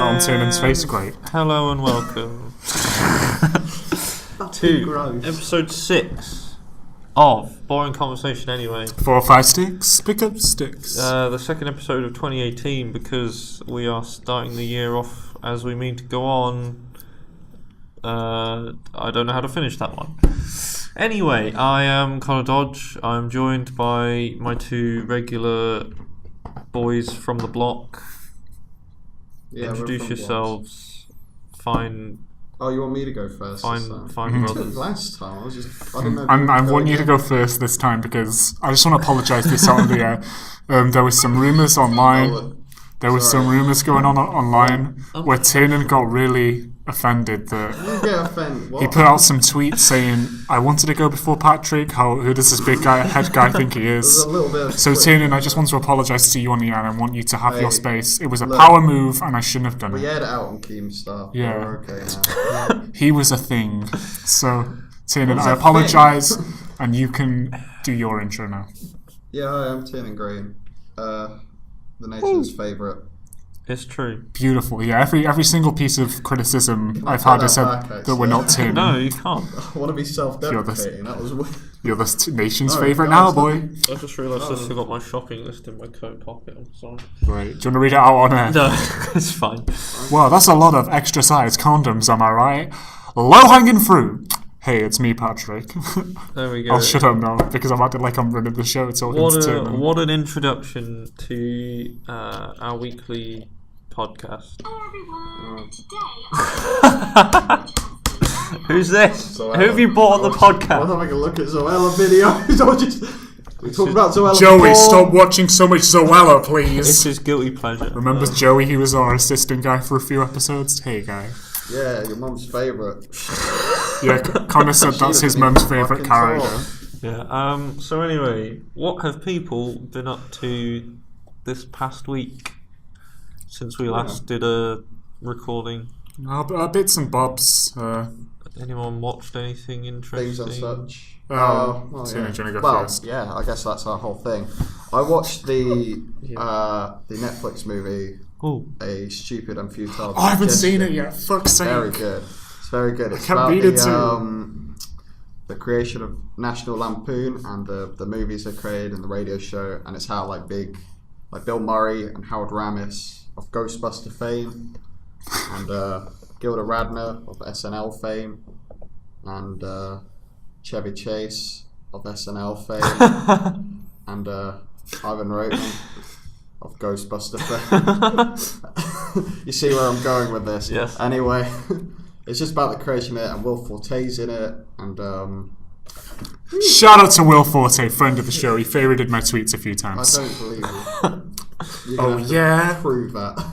Is that on Tiernan's face great? Hello and welcome to episode 6 of Boring Conversation Anyway. 4 or 5 sticks, pick up sticks. The second episode of 2018, because we are starting the year off as we mean to go on. I don't know how to finish that one. Anyway, I am Connor Dodge. I'm joined by my 2 regular boys from the block. Yeah, introduce yourselves. Fine. Oh, you want me to go first? Fine brothers. Last time, I didn't know. I want you to go first this time because I just want to apologise this out on the air. There was some rumours online. There was some rumours going on online where Tiernan got really offended that You get offended. What? he put out some tweets saying, I wanted to go before Patrick. Who does this big guy, head guy think he There's is? a little bit of So Tiernan, I just want to apologise to you on the air and I want you to have your space. It was a power move and I shouldn't have done We it. aired it out on Keemstar. Yeah. We're okay now. He was a thing. So Tiernan, Was I a apologise and you can do your intro now. Yeah, hi, I'm Tiernan Green. The nation's favourite. It's true. Beautiful. Yeah, every single piece of criticism I've had is said that we're not Tiernan. No, you can't. I want to be self-deprecating. That was weird. You're the nation's No, favourite guys, now, boy. I just realised I still got my shopping list in my coat pocket. I'm sorry. Right. Do you want to read it out on air? No, it's fine. Wow, that's a lot of extra size condoms, am I right? Low hanging fruit. Hey, it's me, Patrick. There we go. I'll shut up now because I'm acting like I'm running the show talking to Tiernan. What an introduction to our weekly podcast. Hello everyone. Today Who's this? Zoella. Who have you bought on the I was podcast? having a look at Zoella videos. We talked about Zoella Joey, before. stop watching so much Zoella, It's please. his guilty pleasure. Remember Joey? He was our assistant guy for a few episodes. Hey, guy. Yeah, your mum's favourite. Yeah, Connor said that's his mum's favourite character. Yeah. So anyway, what have people been up to this past week since we last did a recording? Bits and bobs. Anyone watched anything interesting? Things and such. Tiernan, yeah. do you want to go Well, first? yeah, I guess that's our whole thing. I watched the Netflix movie, Oh, A Stupid and Futile. Oh, I haven't seen Gesture. it yet. Fuck's sake. Very good. It's very good. It's can't about beat it too. The creation of National Lampoon and the movies they created and the radio show, and it's how like Bill Murray and Howard Ramis of Ghostbuster fame, and Gilda Radner of SNL fame, and Chevy Chase of SNL fame, and Ivan Reitman of Ghostbuster fame. You see where I'm going with this? Yes. Anyway, it's just about the creation of it, and Will Forte's in it, and Shout out to Will Forte, friend of the show. He favorited my tweets a few I times. don't believe you. You're Oh, gonna have to yeah? prove that.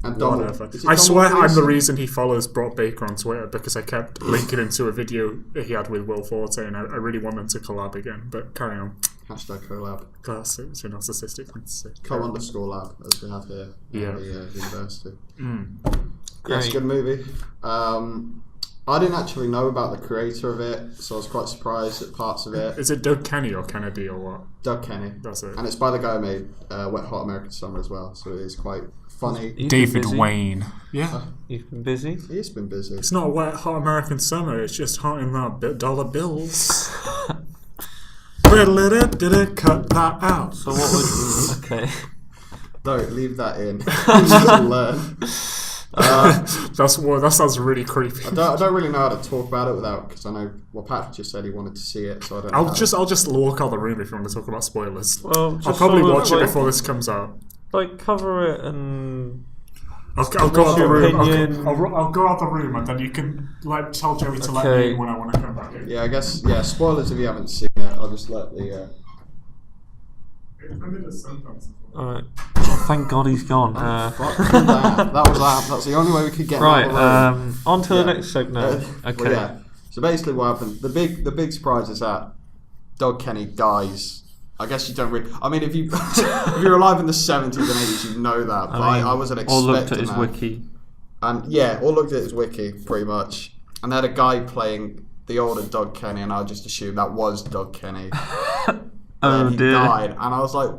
And Donald, Whatever. is it I swear Donald I'm the Gleason? reason he follows Brock Baker on Twitter because I kept linking him to a video that he had with Will Forte and I really want them to collab again. But carry on. Hashtag collab. Classic, it's a narcissistic thing to say. Co-_lab, as we have here Yeah. at the university. great. Yes, good movie. I didn't actually know about the creator of it, so I was quite surprised at parts of it. Is it Doug Kenny or Kennedy or what? Doug Kenny. That's it. And it's by the guy who made Wet Hot American Summer as well, so it is quite funny. You've been David busy? Wayne. Yeah. You've been busy? He's been busy. It's not a wet, hot American summer, it's just hot in that dollar bills. Cut that out. So what would... Okay. Don't leave that in. He doesn't learn. That sounds really creepy. I don't really know how to talk about it without, because I know, well, Patrick just said he wanted to see it, so I don't know. I'll just walk out the room if you want to talk about spoilers. Well, just I'll probably sort of, watch it like- before this comes out. Like, cover it and... I'll go out the your room. opinion? I'll go out the room and then you can tell Joey to let me Okay. in when I want to come back in. Yeah, I guess, spoilers if you haven't seen it. I'll just let the... Alright. Oh, thank God he's gone. Fuck that. That's the only way we could get him Right, out of the room. on to the Yeah. next segment. Okay. Well, yeah. So basically what happened, the big surprise is that Doug Kenny dies. I guess you don't really... I mean, if you're alive in the 70s and 80s, you know that. But I wasn't expecting Or looked at his that. wiki. And yeah, all looked at his wiki, pretty much. And they had a guy playing the older Doug Kenny, and I just assumed that was Doug Kenny. Oh He dear. died, and I was like,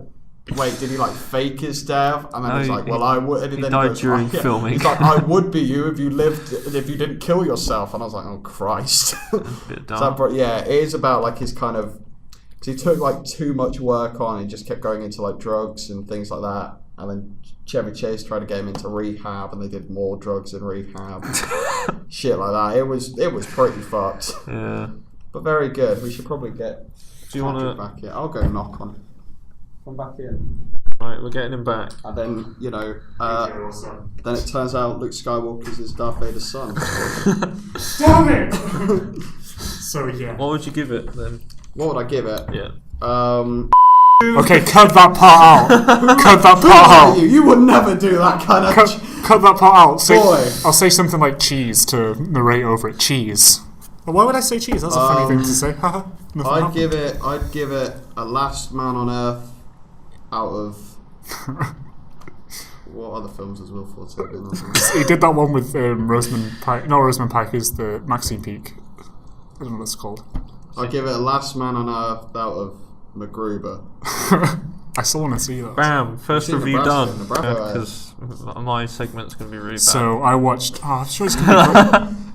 wait, did he like fake his death? And then No, he's like, well, I would. And he then died goes, during yeah. filming. He's like, I would be you if you lived, if you didn't kill yourself. And I was like, oh Christ. A bit dark. Yeah, it is about like his kind of, because he took like too much work on. He just kept going into like drugs and things like that. And then Chevy Chase tried to get him into rehab, and they did more drugs in rehab, shit like that. It was pretty fucked. Yeah. But very good. We should probably get. Do you want to? Back here. I'll go knock on. Come back in. Right, we're getting him back. And then then it turns out Luke Skywalker is Darth Vader's son. Damn it! So yeah. What would you give it then? What would I give it? Yeah. Okay, cut that part out. Cut that part out. You would never do that kind of. Cut that part out. Boy. I'll say something like cheese to narrate over it. Cheese. Well, why would I say cheese? That's a funny thing to say. I'd give it a Last Man on Earth out of. What other films has Will Forte been on? He did that one with Rosamund Pike. No, Rosamund Pike is the Maxine Peake. I don't know what it's called. I'd give it a Last Man on Earth out of MacGruber. I still want to see that. Bam! First Seen review Nebraska, done. Nebraska. Because my segment's going to be really bad. So I watched. Oh, I'm sure it's gonna be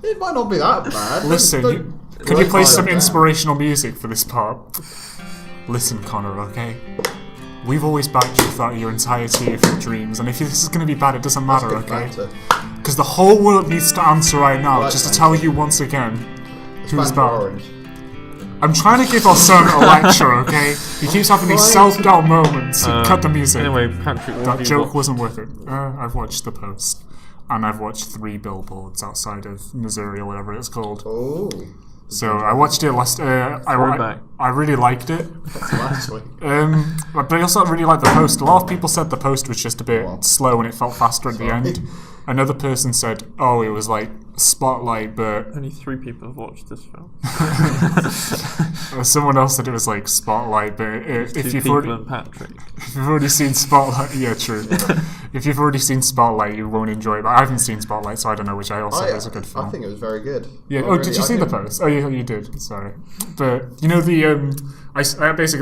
great. It might not be that bad. Listen, could you play some inspirational music for this part? Listen, Connor. Okay. We've always backed you throughout your entirety of your dreams, and if this is going to be bad, it doesn't matter, okay? Because the whole world needs to answer right now, just to tell you once again who's bad. Orange. I'm trying to give our son a lecture, okay? He keeps having these self-doubt moments. Cut the music. Anyway, Patrick, what That have you joke watched? wasn't worth it. I've watched The Post, and I've watched 3 billboards outside of Missouri or whatever it's called. Oh. So I watched it last. I really liked it. That's last week. But I also really liked The Post. A lot of people said The Post was just a bit slow and it felt faster at the end. Another person said, "Oh, it was like Spotlight," but Only 3 people have watched this film. someone else said it was like Spotlight. But if you've already seen Spotlight, yeah, true. If you've already seen Spotlight, you won't enjoy it. But I haven't seen Spotlight, so I don't know which I also think is a good film. I think it was very good. Yeah. Did you see The Post? Oh, yeah, you did. Sorry, but you know the I thought it was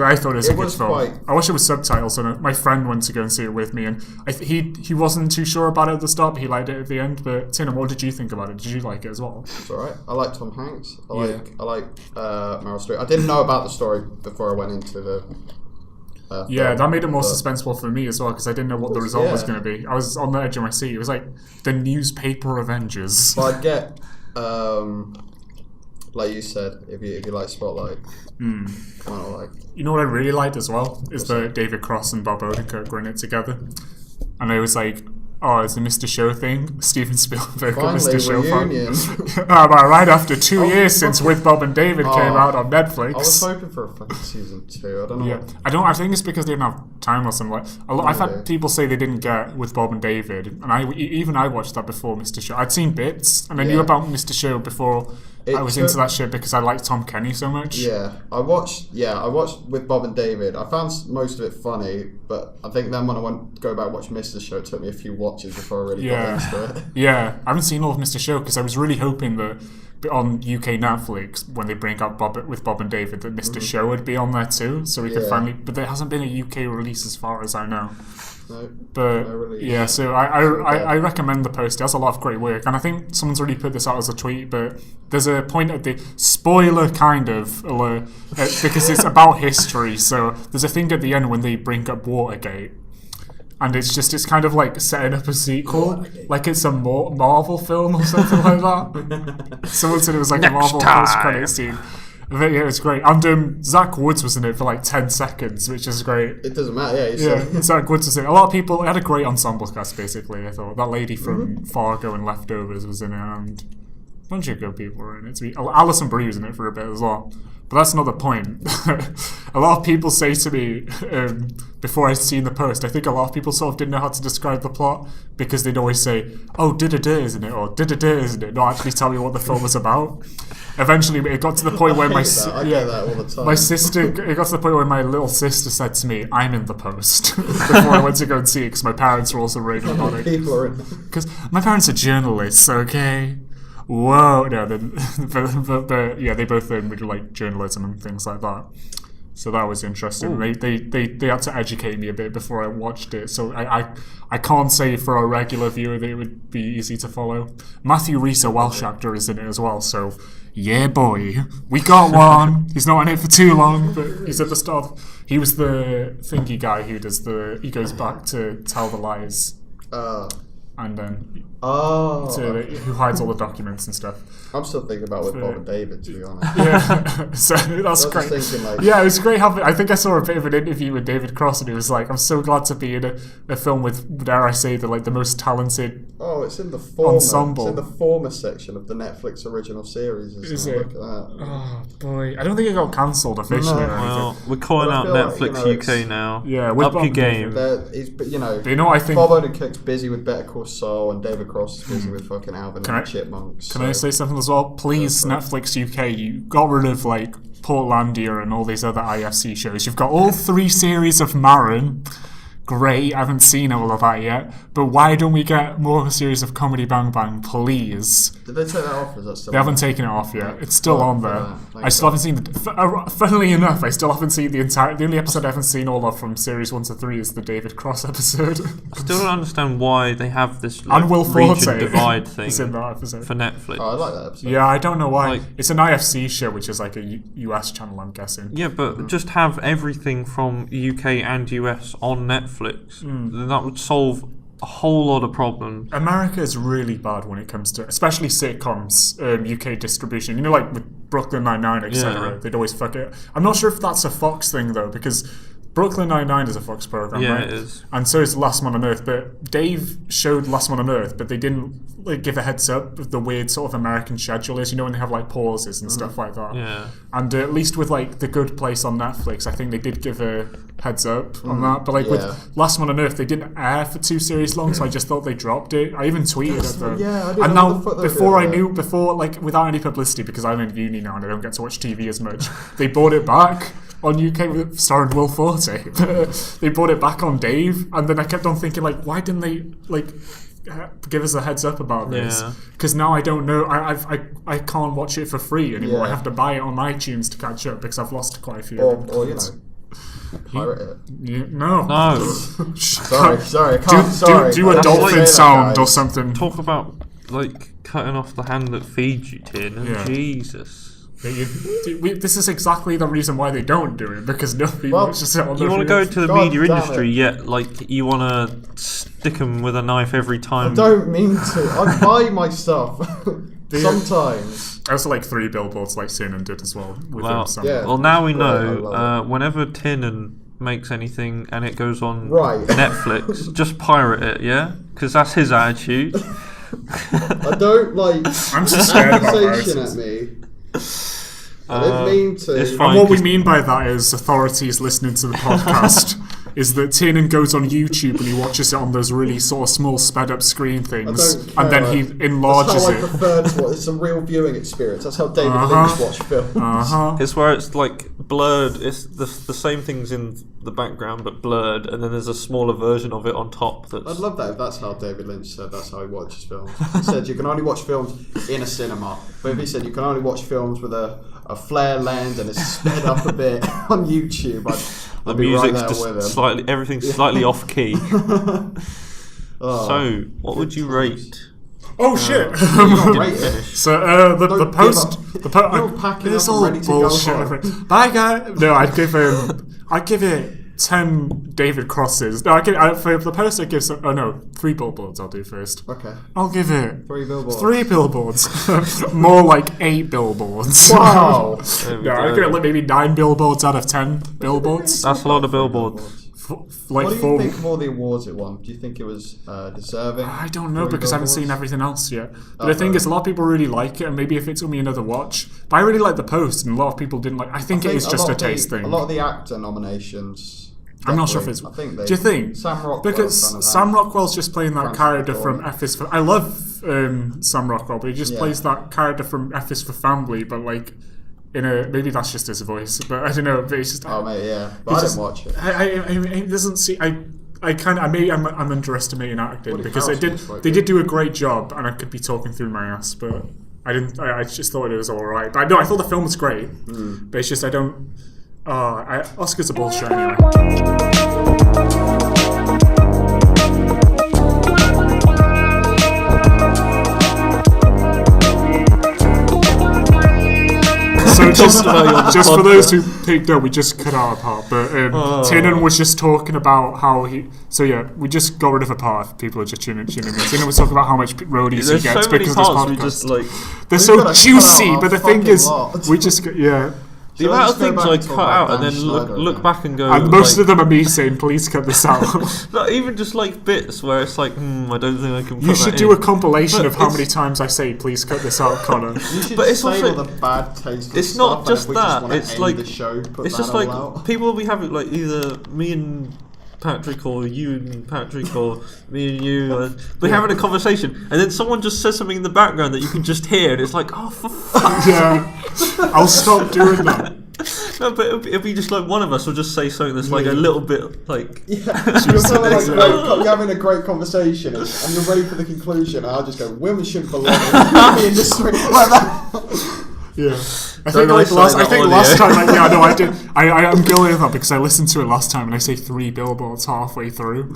a good film. I wish it was subtitles, and my friend went to go and see it with me, and he wasn't too sure about it at the start, but he liked it at the end. But Tina, what did you think about it? Did you like it as well? It's alright. I like Tom Hanks. I like Meryl Streep. I didn't know about the story before I went into the. Yeah, that made it more suspenseful for me as well, because I didn't know what the result was going to be. I was on the edge of my seat. It was like the newspaper Avengers. But I'd get, like you said, if you like Spotlight, kind of like. You know what I really liked as well is the David Cross and Bob Odenkirk running it together, and I was like, oh, it's a Mr. Show thing. Steven Spielberg got Mr. Show fun. Right after 2 years since With Bob and David came out on Netflix. I was hoping for a fucking season 2. I don't know. Yeah, I think it's because they didn't have time or something. I've had people say they didn't get With Bob and David, and I watched that before Mr. Show. I'd seen bits, and I knew about Mr. Show before I was into that shit because I liked Tom Kenny so much. Yeah, I watched With Bob and David. I found most of it funny, but I think then when I went to go back and watch Mr. Show, it took me a few watches before I really got into it. Yeah, I haven't seen all of Mr. Show because I was really hoping that on UK Netflix, when they bring out With Bob and David, that Mr. Show would be on there too, so we could finally. But there hasn't been a UK release as far as I know. No, but no release. yeah, so I recommend The Post. It has a lot of great work, and I think someone's already put this out as a tweet. But there's a point at the spoiler kind of alert because it's about history. So there's a thing at the end when they bring up Watergate. And it's kind of like setting up a sequel, like it's a Marvel film or something like that. Someone said it was like a Marvel post-credit scene. But yeah, it's great. And Zach Woods was in it for like 10 seconds, which is great. It doesn't matter, Zach Woods was in it. A lot of people, it had a great ensemble cast, basically, I thought. That lady from Fargo and Leftovers was in it, and a bunch of good people were in it. Alison Brie was in it for a bit as well. But that's not the point. A lot of people say to me, before I'd seen The Post, I think a lot of people sort of didn't know how to describe the plot because they'd always say, oh, da-da-da, isn't it? Or da-da-da, isn't it? Not actually tell me what the film was about. Eventually, it got to the point where I get that all the time. It got to the point where my little sister said to me, I'm in The Post, before I went to go and see it because my parents were also raving about it. People are in. Because my parents are journalists, okay? Whoa, no, but yeah, they both really like journalism and things like that. So that was interesting. They had to educate me a bit before I watched it. So I can't say for a regular viewer that it would be easy to follow. Matthew Rhys, a Welsh actor, is in it as well. So yeah, boy, we got one. He's not in it for too long, but he's at the start. He was the thingy guy who does he goes back to tell the lies. And then who hides all the documents and stuff. I'm still thinking about with Bob and David, to be honest. Yeah, so that's great. Yeah, it was great having. I think I saw a bit of an interview with David Cross, and he was like, "I'm so glad to be in a film with, dare I say, the most talented." Oh, it's in the former ensemble. It's in the former section of the Netflix original series. Is it? Look at that. Oh boy, I don't think it got cancelled officially. No. Well, we're calling out Netflix UK now. Yeah, up your game. I think Bob Odenkirk's busy with Better Call Saul, and David Cross is busy with fucking Alvin and the Chipmunks. Can I say something as well? Please, Netflix UK, you got rid of Portlandia and all these other IFC shows. You've got all 3 series of Marin. Great, I haven't seen all of that yet. But why don't we get more of a series of Comedy Bang Bang, please? Did they take that off? Or is that still? They haven't taken it off yet. It's still on there. I still haven't seen funnily enough, I still haven't seen the only episode I haven't seen all of from series 1 to 3 is the David Cross episode. I still don't understand why they have this and Will region Forte divide thing in that episode. for Netflix. Oh, I like that episode. Yeah, I don't know why. It's an IFC show, which is like a US channel, I'm guessing. Yeah, but just have everything from UK and US on Netflix. Then that would solve a whole lot of problems. America is really bad when it comes to, especially sitcoms, UK distribution. You know, like with Brooklyn Nine-Nine, etc. They'd always fuck it. I'm not sure if that's a Fox thing though, because Brooklyn Nine-Nine is a Fox program, right? Yeah, it is. And so is Last Man on Earth. But Dave showed Last Man on Earth, but they didn't give a heads up of the weird sort of American schedule is. You know, when they have pauses and stuff like that. Yeah. And at least with The Good Place on Netflix, I think they did give a heads up on that. But with Last Man on Earth, they didn't air for 2 series long, so I just thought they dropped it. I even tweeted at them. Yeah, I didn't and know now, before without any publicity, because I'm in uni now and I don't get to watch TV as much, they brought it back on UK starring Will Forte. They brought it back on Dave, and then I kept on thinking, why didn't they give us a heads up about this? Because now I don't know. I can't watch it for free anymore. I have to buy it on iTunes to catch up because I've lost quite a few. Or pirate it. No. Sorry. I can't. Do a dolphin sound or something. Talk about cutting off the hand that feeds you, Tin. Yeah. Jesus. This is exactly the reason why they don't do it, because nobody watches it on you want to go to the media industry, yet you want to stick them with a knife every time. I don't mean to. I buy my stuff sometimes. I also like 3 billboards like Sinan did as well. Well, now we know. Whenever Tinan makes anything and it goes on Netflix, just pirate it, yeah? Because that's his attitude. I don't I'm just scared about at me. I didn't mean to. And what we mean by that is authorities listening to the podcast is that Tiernan goes on YouTube and he watches it on those really sort of small sped up screen things, and then he enlarges it. That's how I prefer to watch. It's a real viewing experience. That's how David Lynch watched films. It's where it's blurred. It's the same things in the background but blurred, and then there's a smaller version of it on top. I'd love that if that's how David Lynch said that's how he watches films. He said you can only watch films in a cinema, but if he said you can only watch films with a flare lens and it's sped up a bit on YouTube, the music's just everything's slightly off key. So, what would you rate? Oh shit! So the post, this all bullshit. Bye guys. No, I'd give it 10 David Crosses. No, for the post I'd give 3 billboards. I'll do first. Okay. I'll give it 3 billboards. 3 billboards. More like 8 billboards. Wow. I'd give it maybe 9 billboards out of 10 billboards. That's a lot of billboards. What do you think of all the awards it won? Do you think it was deserving? I don't know because I haven't seen everything else yet. But the thing is, a lot of people really like it, and maybe if it took me another watch. But I really like the post, and a lot of people didn't like. I think it is just a taste thing. A lot of the actor nominations. I'm not sure if it's. Do you think? Sam Rockwell. Because Sam Rockwell's just playing that character from F is for. I love Sam Rockwell, but he just plays that character from F is for Family, but maybe that's just his voice, but I don't know. But it's just. Oh mate, yeah, but I didn't watch it. It doesn't see. I'm underestimating acting because they did do a great job, and I could be talking through my ass, but I didn't. I just thought it was all right. But no, I thought the film was great. But it's just I Oscars are bullshit anyway. So just for those who picked up, we just cut out a part. But Tiernan was just talking about how he. So yeah, we just got rid of a part. If people are just tuning in. Tiernan was talking about how much roadies he gets so many because of this parts we podcast. just like. They're so juicy, but the thing is, we just The amount of things I cut out and then look back and go. And most of them are me saying, "Please cut this out." Not even just like bits where it's like, I don't think I can. You should do a compilation of how many times I say, "Please cut this out," Connor. But it's say all the bad taste. It's not just that. It's like the show, it's just like people will be having like either me and Patrick or you and Patrick or me and you. We're having a conversation, and then someone just says something in the background that you can just hear, and it's like, oh, for fuck's sake. Yeah, I'll stop doing that. No, but it'll be just like one of us will just say something that's like a little bit like. Yeah, you're kind of like you're having a great conversation, and you're ready for the conclusion. And I'll just go, women shouldn't belong in the industry like that. Yeah, I think last time, I did. I'm guilty of that because I listened to it last time and I say 3 billboards halfway through.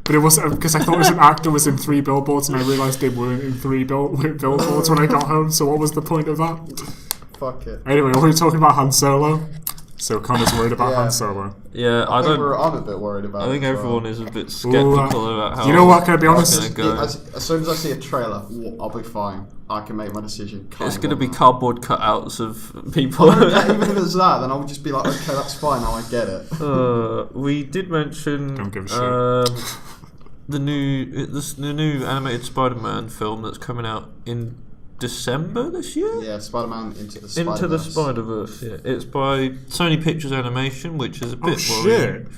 But it was because I thought it was an actor was in 3 billboards and I realised they weren't in 3 billboards when I got home. So what was the point of that? Fuck it. Anyway, we were talking about Han Solo. So Connor's worried about Han Solo. Yeah, I'm a bit worried about it. I think everyone is a bit skeptical about how. You know what? Can I be honest? As soon as I see a trailer, I'll be fine. I can make my decision. It's going to be cardboard cutouts of people. Even if it's that, then I'll just be like, okay, that's fine. Now I get it. We did mention. Don't give a shit. The new animated Spider-Man film that's coming out in December this year? Yeah, Spider-Man Into the Spider-Verse. Into the Spider-Verse, yeah. It's by Sony Pictures Animation, which is a bit worrying. Shit.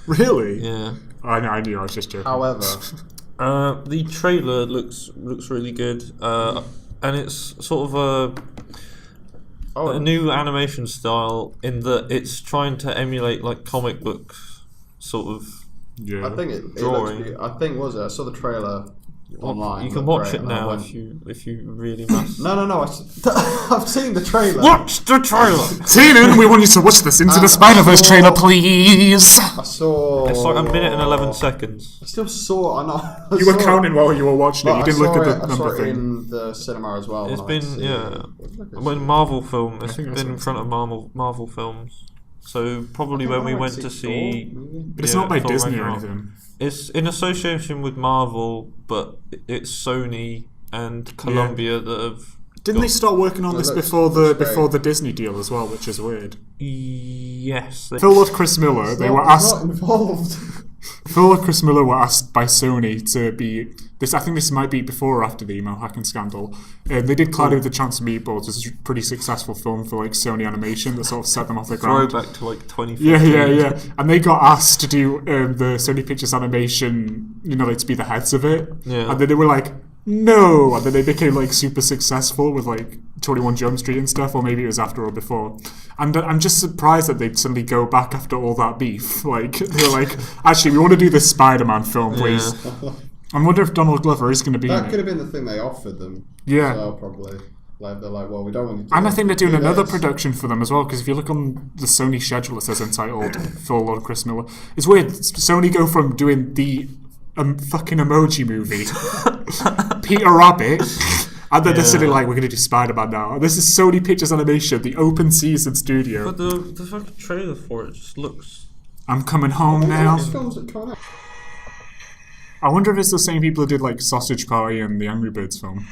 Really? Yeah. I knew, I was just joking. However... the trailer looks really good, and it's sort of a new animation style in that it's trying to emulate like comic books, sort of. Yeah. I think it looks. I think I saw the trailer online. You can watch it now if you really must. No. I've seen the trailer. Watch the trailer. Tiernan, we want you to watch this Into the Spider-Verse trailer, please. I saw. It's like 1 minute and 11 seconons. I still saw. I know. You were counting while you were watching it. You didn't look at the number I saw it thing. in the cinema as well. It's been when Marvel film. It's been in front of Marvel films. So probably when we went to see. But it's not by Disney or anything. It's in association with Marvel, but it's Sony and Columbia that have. Didn't they start working on this before the Disney deal as well, which is weird? Yes. Phil Lord, Chris Miller, they were asked. Not involved. Phil and Chris Miller were asked by Sony to be this. I think this might be before or after the email hacking scandal. They did Cloudy with the Chance of Meatballs, which is a pretty successful film for like Sony Animation that sort of set them off the ground. Throwback to like 2015. Yeah. And they got asked to do the Sony Pictures Animation, like to be the heads of it. Yeah. And then they were like, no. And then they became like super successful with like 21 Jump Street and stuff, or maybe it was after or before. And I'm just surprised that they'd suddenly go back after all that beef. Like, they're like, actually, we want to do this Spider-Man film, please. Yeah. I wonder if Donald Glover is going to be in it. That could have been the thing they offered them. Yeah. So probably. Like, they're like, well, we don't want you to. And I think they're doing another production for them as well, because if you look on the Sony schedule, it says entitled Phil Lord, Chris Miller. It's weird. Sony go from doing the fucking Emoji Movie, Peter Rabbit, and then they're sitting like, we're going to do Spider-Man now. This is Sony Pictures Animation, the open season studio. But the fucking trailer for it just looks... I'm coming home now. These films are coming out. I wonder if it's the same people who did like Sausage Party and the Angry Birds film.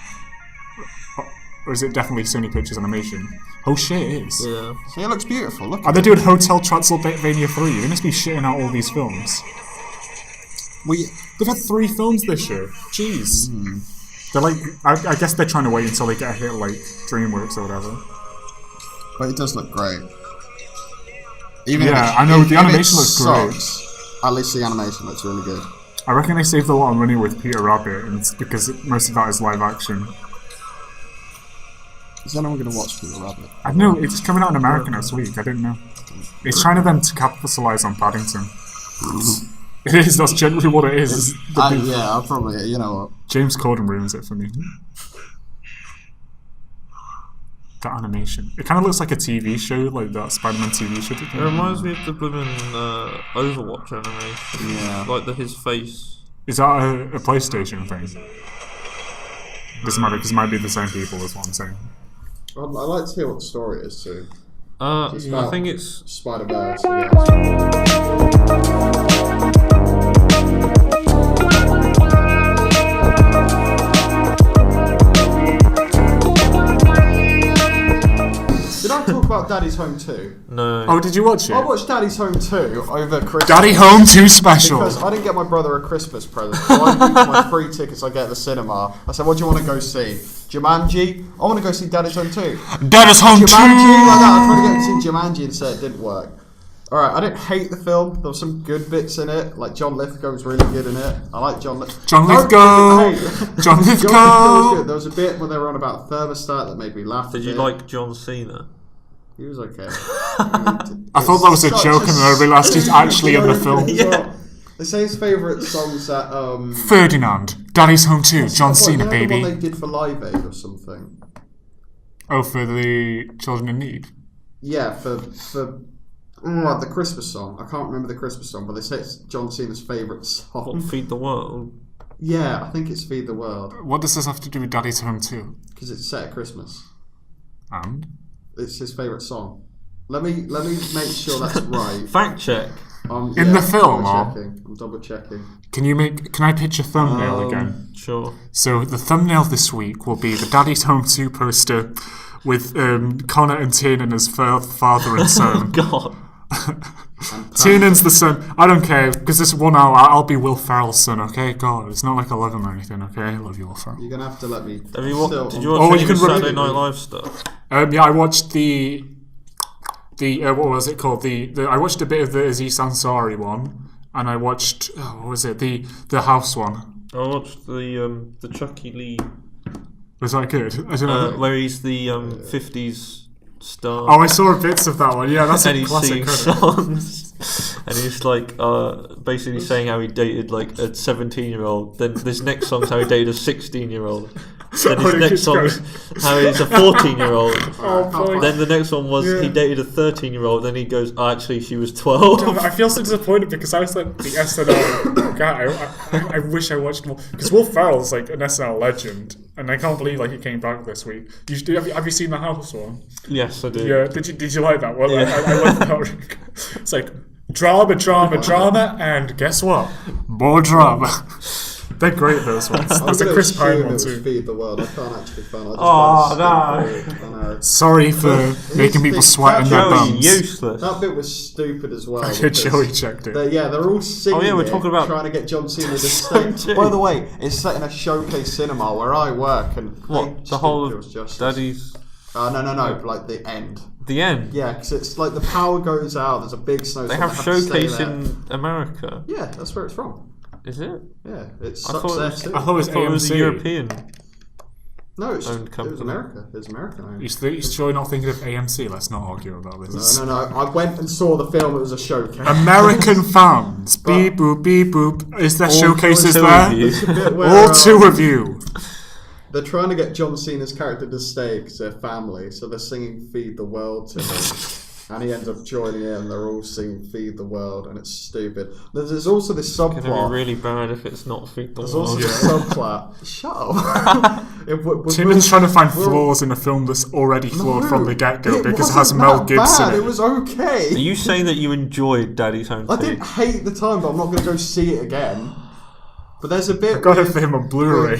Or is it definitely Sony Pictures Animation? Oh shit, it is. Yeah. See, it looks beautiful. Look. Are they doing Hotel Transylvania 3? They must be shitting out all these films. They've had 3 films this year. Jeez. They're like, I guess they're trying to wait until they get a hit like DreamWorks or whatever. But it does look great. I know, the animation looks great. At least the animation looks really good. I reckon they saved a lot of money with Peter Rabbit, and it's because most of that is live action. Is anyone going to watch Peter Rabbit? I know, it's coming out in America next week, I didn't know. It's trying to them to capitalise on Paddington. It is, that's generally what it is. I'll probably, you know what. James Corden ruins it for me. the animation. It kind of looks like a TV show, like that Spider-Man TV show. It reminds me of the blooming Overwatch animation. Yeah. Like his face. Is that a PlayStation thing? Doesn't matter because it might be the same people as what I'm saying. I'd like to hear what the story is too. I think it's Spider-Verse. Yeah. Did I talk about Daddy's Home 2? no. Oh, did you watch it? I watched Daddy's Home 2 over Christmas. Daddy Home 2 special. Because I didn't get my brother a Christmas present, so I used my free tickets I get at the cinema. I said, what do you want to go see? Jumanji? I want to go see Daddy's Home 2. Daddy's Home 2! Jumanji? Like that. I tried to get him to see Jumanji and said it didn't work. Alright, I didn't hate the film. There were some good bits in it. Like John Lithgow was really good in it. I like John Lithgow. John Lithgow! John Was Lithgow! good. There was a bit where they were on about thermostat that made me laugh. Did you like John Cena? He was okay. I thought that was a joke and then I realised he's actually in the film. Yeah. They say his favourite songs that Ferdinand. Daddy's Home 2. John Cena, The baby. one they did for Live Aid or something. Oh, for the children in need. Yeah, for the Christmas song. I can't remember the Christmas song, but they say it's John Cena's favourite song. What, Feed the World? Yeah, I think it's Feed the World What does this have to do with Daddy's Home 2? because it's set at Christmas. And? It's his favourite song. Let me make sure that's right. Fact check. In the film, I'm double checking. Can I pitch a thumbnail again? Sure. So the thumbnail this week will be the Daddy's Home 2 poster with Connor and Tiernan as father and son. God. Tiernan's the son. I don't care, because this 1 hour, I'll be Will Ferrell's son, okay? God, it's not like I love him or anything, okay? I love you, Will Ferrell. You're gonna have to let me. Did you watch Oh, any you of the can Saturday repeat Night it. Live stuff? Yeah, I watched the what was it called? I watched a bit of the Aziz Ansari one, and I watched what was it? The House one. I watched the Chucky Lee, Was that good? I don't know. where he's the 50s star. Oh, I saw bits of that one. Yeah, that's and a he's classic. singing songs, and he's like basically saying how he dated like a 17-year-old. Then this next song's how he dated a 16-year-old. Then his next song's how he's a 14-year-old. Oh, boy. Then the next one was he dated a 13-year-old. Then he goes, oh, actually, she was 12. I feel so disappointed because I was like the SNL guy. I wish I watched more because Will Ferrell's like an SNL legend, and I can't believe like he came back this week. Have you seen the House one? Yes, I did. Yeah. Did you like that one? Yeah. I love that. It's like drama, and guess what? More drama. They're great, those ones. There's a Chris Pine one too. Feed the World. I can't actually find it. Oh, no. Sorry for making people sweat in their Joey, bums. useless. That bit was stupid as well. Joey checked it. They're all singing. Oh, yeah, we're talking about trying to get John Cena to So stay. true. By the way, it's set in a showcase cinema where I work, and What, the whole of Daddy's... No, like the end. The end? Yeah, because it's like the power goes out. There's a big snowstorm. They have to stay showcase there. in America. Yeah, that's where it's from. Is it? Yeah, it's I thought it was, I thought it was it was a AMC. European. No, owned it company. was America. It was American. You're surely not thinking of AMC? Let's not argue about this. No. I went and saw the film. It was a showcase. American fans, beep boop, beep boop. Is there All showcases two there? of you. It's a bit where, All two of you. They're trying to get John Cena's character to stay because they're family, so they're singing "Feed the World" to him, and he ends up joining in. And they're all singing "Feed the World," and it's stupid. There's also this It's going to be subplot. really bad if it's not Feed the There's World. also this subplot. Shut up. Timon's trying to find flaws in a film that's already flawed from the get-go because it has Mel Gibson Bad. in It was okay. Are you saying that you enjoyed Daddy's Home 2? I didn't hate the time, but I'm not going to go see it again. But there's a bit. Got it with for him on Blu-ray.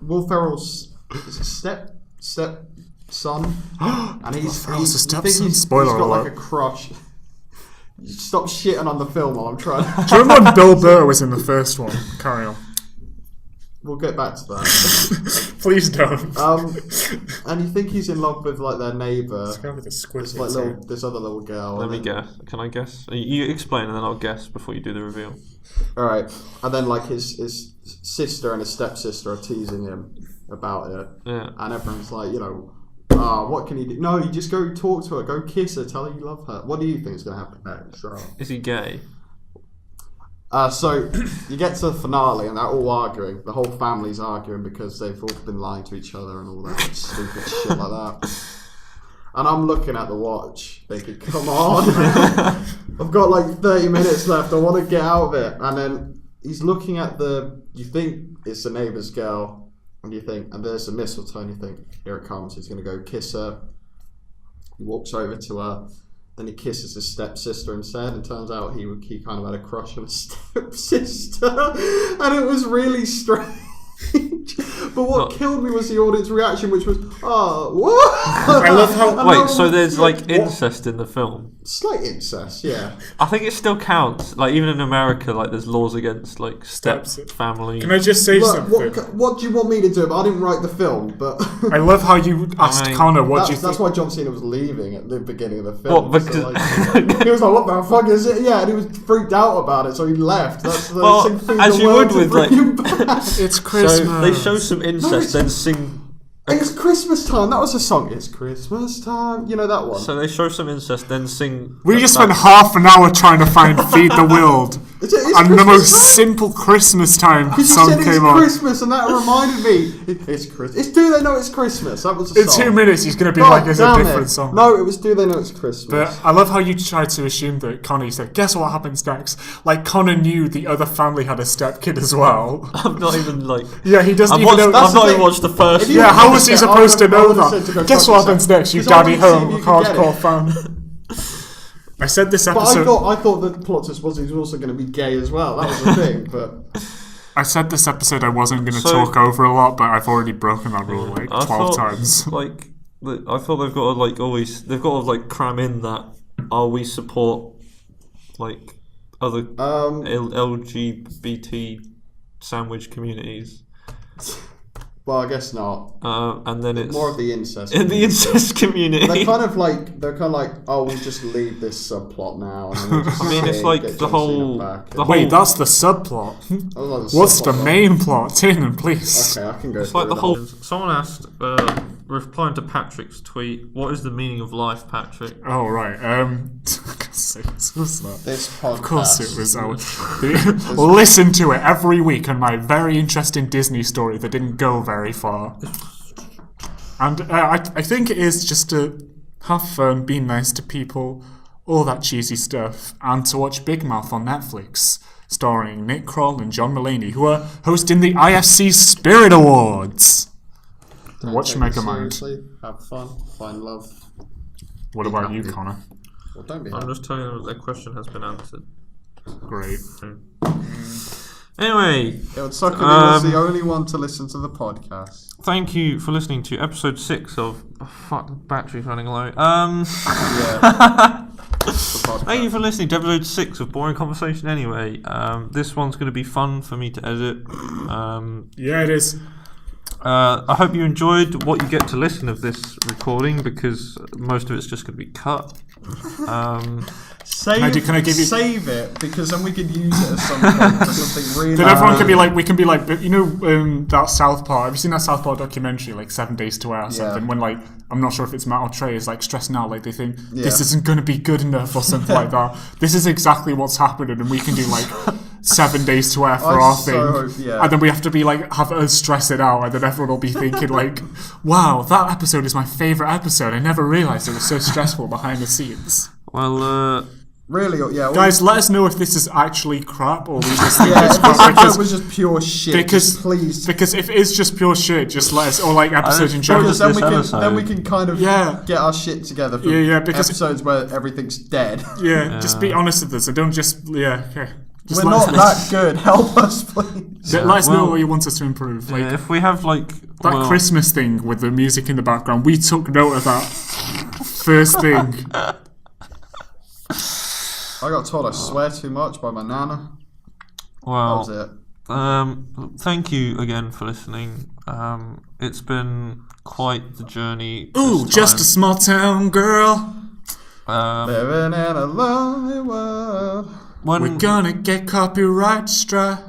Will Ferrell's step son, and he's Ferrell's a you think stepson? he's Spoiler got alert. like a crush. Stop shitting on the film while I'm trying. Do you remember when Bill Burr was in the first one? Carry on. We'll get back to that. Please don't. And you think he's in love with like their neighbour. It's going with the squid. It's like this other little girl. Let and me then- guess. Can I guess? You explain and then I'll guess before you do the reveal. All right, and then like his sister and his stepsister are teasing him about it, Yeah. and everyone's like, what can you do? No, you just go talk to her, go kiss her, tell her you love her. What do you think is going to happen next? So, Is he gay? so you get to the finale, and they're all arguing. The whole family's arguing because they've all been lying to each other and all that stupid shit like that. And I'm looking at the watch, thinking, come on. I've got like 30 minutes left. I want to get out of it. And then he's looking at you think it's the neighbour's girl. And and there's a mistletoe. And you think, here it comes. He's going to go kiss her. He walks over to her. Then he kisses his stepsister instead. And turns out he kind of had a crush on his stepsister. And it was really strange. But what killed me was the audience reaction, which was, oh, what? I love how. Wait, so there's like incest in the film? Slight incest, yeah. I think it still counts. Like even in America, like there's laws against like step family. Can I just say something? What do you want me to do? I didn't write the film, but I love how you asked Connor what do you think. That's why John Cena was leaving at the beginning of the film. What? Because he was like, "What the fuck is it?" Yeah, and he was freaked out about it, so he left. That's the as you would with like, it's Christmas. So they show some incest, then sing. It's Christmas time. That was a song. It's Christmas time. You know that one. So they show some incest, then sing. We just spent half an hour trying to find "Feed the World," and the most simple Christmas time song came on. It's Christmas, and that reminded me. It's Christmas. Do they know it's Christmas? That was a song. In 2 minutes, he's going to be like, "It's a different song." No, it was "Do They Know It's Christmas." But I love how you tried to assume that Connor said, "Guess what happens next?" Like Connor knew the other family had a stepkid as well. I'm not even like. Yeah, he doesn't even know. I've not even watched the first. Yeah, how was he supposed to know that? Guess what happens next? You daddy home, hardcore fan. I said this episode. But I thought the plot twist was he was also going to be gay as well. That was the thing. But I said this episode I wasn't going to talk over a lot, but I've already broken that rule like 12 times. Like, I thought they've got to like cram in that we support like other LGBT sandwich communities. Well, I guess not. And then it's more of the incest. In the incest community, they're kind of like, oh, we'll just leave this subplot now. And then I mean, it's like the whole. Wait, that's the subplot. What's the main plot? Tin, please. Okay, I can go. It's like the whole. Someone asked, replying to Patrick's tweet, "What is the meaning of life, Patrick?" Oh right. What's that? This podcast. Of course it was. Listen to it every week on my very interesting Disney story that didn't go very far. And I think it is just to have fun, be nice to people, all that cheesy stuff, and to watch Big Mouth on Netflix, starring Nick Kroll and John Mulaney, who are hosting the IFC Spirit Awards. Watch Megamind. Have fun, find love. What about you, Connor? Well, don't be. I'm just telling you that question has been answered. Great. Anyway, it would suck if he was the only one to listen to the podcast. Thank you for listening to episode 6 of. Oh, fuck, the battery's running low. Yeah. Thank you for listening to episode 6 of Boring Conversation. Anyway, this one's going to be fun for me to edit. Yeah, it is. I hope you enjoyed what you get to listen of this recording, because most of it's just going to be cut. Save it, because then we could use it at some point for something really. Then everyone can be like, you know, that South Park. Have you seen that South Park documentary, like 7 Days to Air or something? When like, I'm not sure if it's Matt or Trey is like stressing out, like they think this isn't going to be good enough or something like that. This is exactly what's happening, and we can do like 7 Days to Air for our thing, and then we have to be like have us stress it out, and then everyone will be thinking like, wow, that episode is my favourite episode. I never realised it was so stressful behind the scenes. Well, really, yeah. Guys, let us know if this is actually crap or we just think it's crap. Because it was just pure shit. Please. Because if it's just pure shit, just let us, or like episodes in general. Because then we can kind of get our shit together for because episodes where everything's dead. Yeah, just be honest with us and don't just okay. We're not that good. Help us, please. Let us know what you want us to improve. Like, if we have like that Christmas thing with the music in the background, we took note of that first thing. I got told I swear too much by my nana. Well, that was it. Thank you again for listening. It's been quite the journey. Ooh, just a small town girl. Living in a lonely world. We're gonna get copyright strike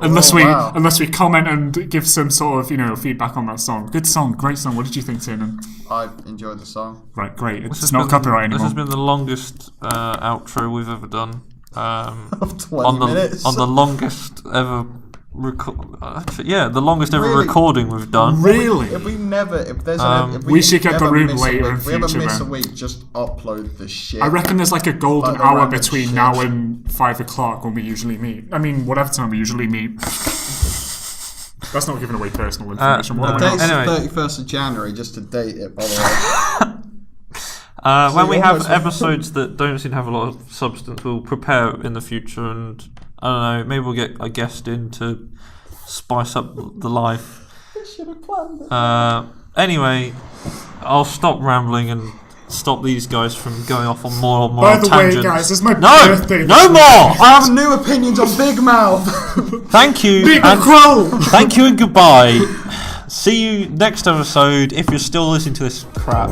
unless we comment and give some sort of feedback on that song. Good song, great song. What did you think, Tiernan? I enjoyed the song. Right, great. It's not copyright anymore. This has been the longest outro we've ever done. Of 20 minutes. On the longest ever the longest ever Really? recording we've done. Really? If there's we should get the ever room miss a later week- in if we ever future miss a then. week, just upload the shit. I reckon there's like a golden Like the hour random between shit. now and 5 o'clock when we usually meet. I mean, whatever time we usually meet. That's not giving away personal information. What The am I date's not? Anyway. the 31st of January, just to date it, by the way. When we have almost- episodes that don't seem to have a lot of substance, we'll prepare in the future, and I don't know, maybe we'll get a guest in to spice up the life. Anyway, I'll stop rambling and stop these guys from going off on more By the tangents. way, guys, it's my No! birthday. No more! I have new opinions on Big Mouth. Thank you. Big and- Crow! Thank you and goodbye. See you next episode if you're still listening to this crap.